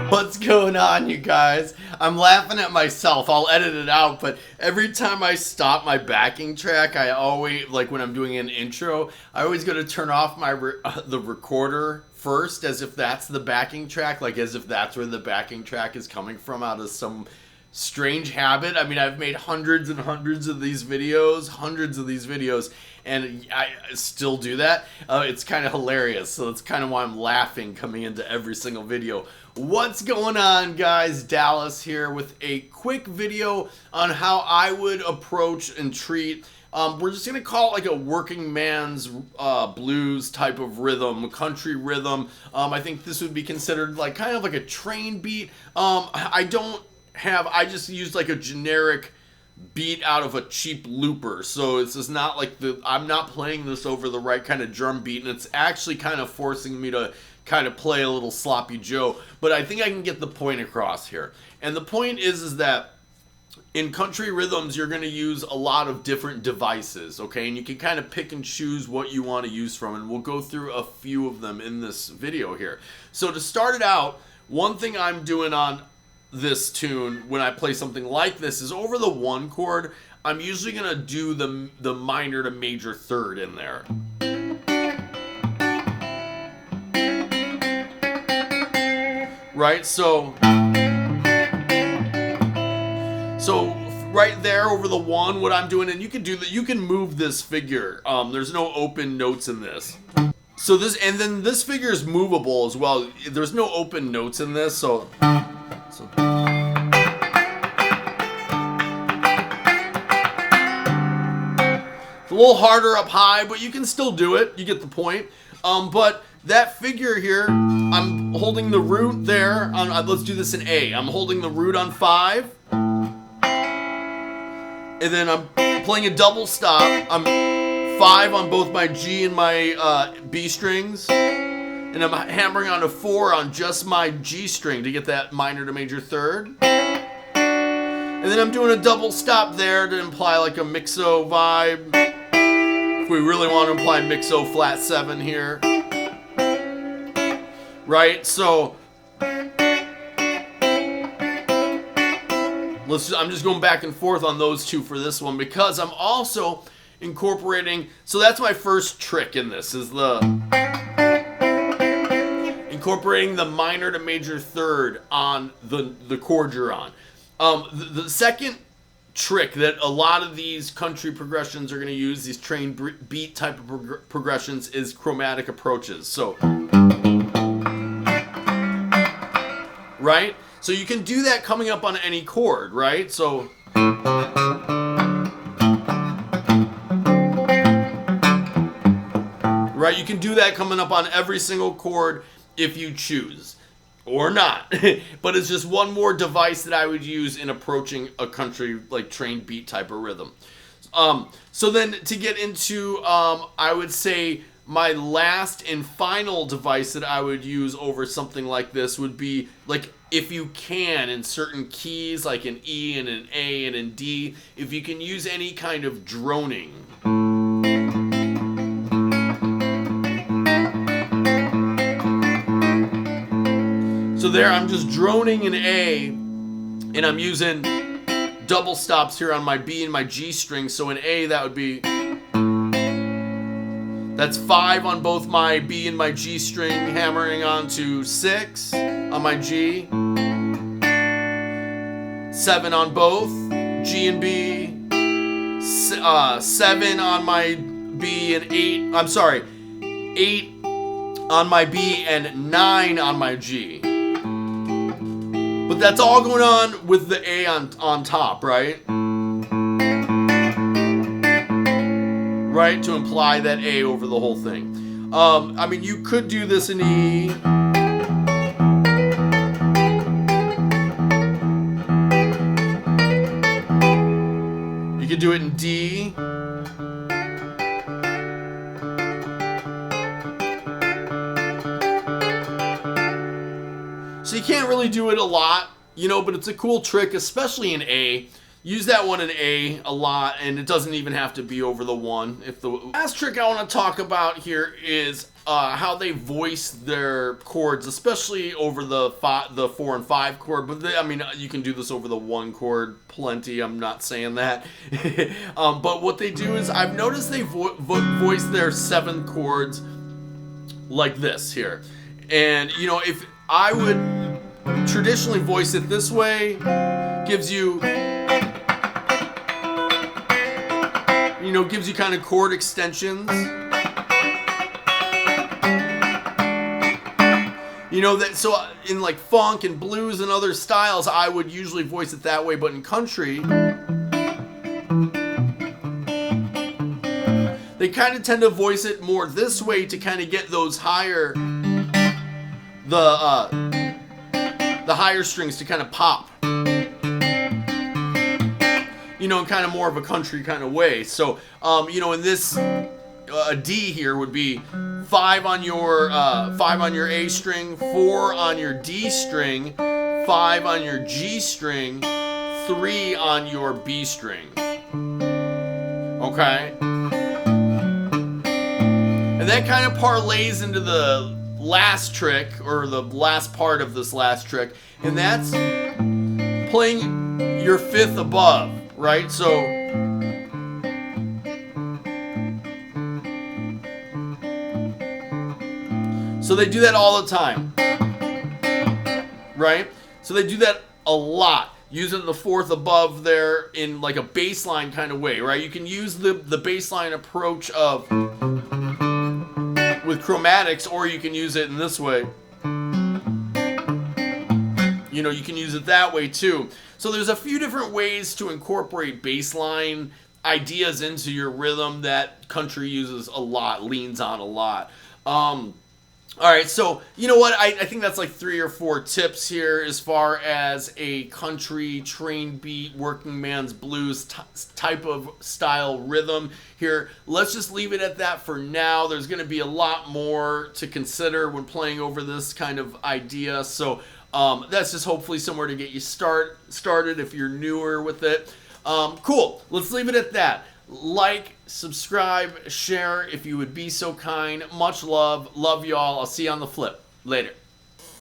What's going on, you guys? I'm laughing at myself. I'll edit it out, but every time I stop my backing track, I always, like when I'm doing an intro, I always go to turn off my the recorder first, as if that's the backing track, like as if that's where the backing track is coming from, out of some strange habit. I mean, I've made hundreds and hundreds of these videos, and I still do that. It's kind of hilarious, so that's kind of why I'm laughing coming into every single video. What's going on, guys? Dallas here with a quick video on how I would approach and treat, we're just gonna call it like a working man's blues type of rhythm, country rhythm. I think this would be considered like kind of like a train beat. I just used like a generic beat out of a cheap looper, so it's just not like I'm not playing this over the right kind of drum beat, and it's actually kind of forcing me to kind of play a little sloppy Joe, but I think I can get the point across here. And the point is that in country rhythms, you're going to use a lot of different devices, okay? And you can kind of pick and choose what you want to use from, and we'll go through a few of them in this video here. So to start it out, one thing I'm doing on this tune when I play something like this is over the one chord, I'm usually going to do the minor to major third in there. Right, so right there over the one, what I'm doing, and you can do that, you can move this figure. There's no open notes in this. So this, and then this figure is movable as well. There's no open notes in this, so it's a little harder up high, but you can still do it. You get the point. But that figure here, I'm holding the root there on, let's do this in A. I'm holding the root on 5. And then I'm playing a double stop. I'm 5 on both my G and my B strings. And I'm hammering on a 4 on just my G string to get that minor to major third. And then I'm doing a double stop there to imply like a mixo vibe. If we really want to imply mixo flat 7 here. Right, so I'm just going back and forth on those two for this one, because I'm also incorporating, so that's my first trick in this, is incorporating the minor to major third on the chord you're on. The second trick that a lot of these country progressions are going to use, these train beat type of progressions, is chromatic approaches. So right? So you can do that coming up on any chord, right? So right, you can do that coming up on every single chord if you choose, or not. But it's just one more device that I would use in approaching a country like train beat type of rhythm. So then to get into, I would say my last and final device that I would use over something like this would be, like, if you can, in certain keys, like an E and an A and an D, if you can use any kind of droning. So there, I'm just droning an A, and I'm using double stops here on my B and my G string. So in A, that would be, that's 5 on both my B and my G string, hammering onto 6 on my G, 7 on both G and B, 7 on my B and 8, 8 on my B and 9 on my G. But that's all going on with the A on top, right? Right, to imply that A over the whole thing. I mean, you could do this in E. can do it in D. So you can't really do it a lot, you know, but it's a cool trick, especially in A. Use that one in A a lot, and it doesn't even have to be over the 1. If the last trick I want to talk about here is how they voice their chords, especially over the 4 and 5 chord. But I mean, you can do this over the 1 chord plenty. I'm not saying that. But what they do is, I've noticed they voice their 7 chords like this here. And you know, if I would traditionally voice it this way, gives you kind of chord extensions. You know, that, so in like funk and blues and other styles, I would usually voice it that way, but in country, they kind of tend to voice it more this way to kind of get those higher, the higher strings to kind of pop. You know, in kind of more of a country kind of way. So, you know, in this, a D here would be 5 on your A string, 4 on your D string, 5 on your G string, 3 on your B string. Okay? And that kind of parlays into the last trick, or the last part of this last trick, and that's playing your 5th above. Right, so they do that all the time, right? So they do that a lot, using the 4th above there in like a bass line kind of way, right? You can use the bass line approach with chromatics, or you can use it in this way. You know, you can use it that way too. So there's a few different ways to incorporate bass line ideas into your rhythm that country uses a lot, leans on a lot. All right, so you know what? I think that's like 3 or 4 tips here as far as a country train beat, working man's blues type of style rhythm here. Let's just leave it at that for now. There's going to be a lot more to consider when playing over this kind of idea. So that's just hopefully somewhere to get you started if you're newer with it. Cool. Let's leave it at that. Like, subscribe, share if you would be so kind. Much love. Love y'all. I'll see you on the flip. Later.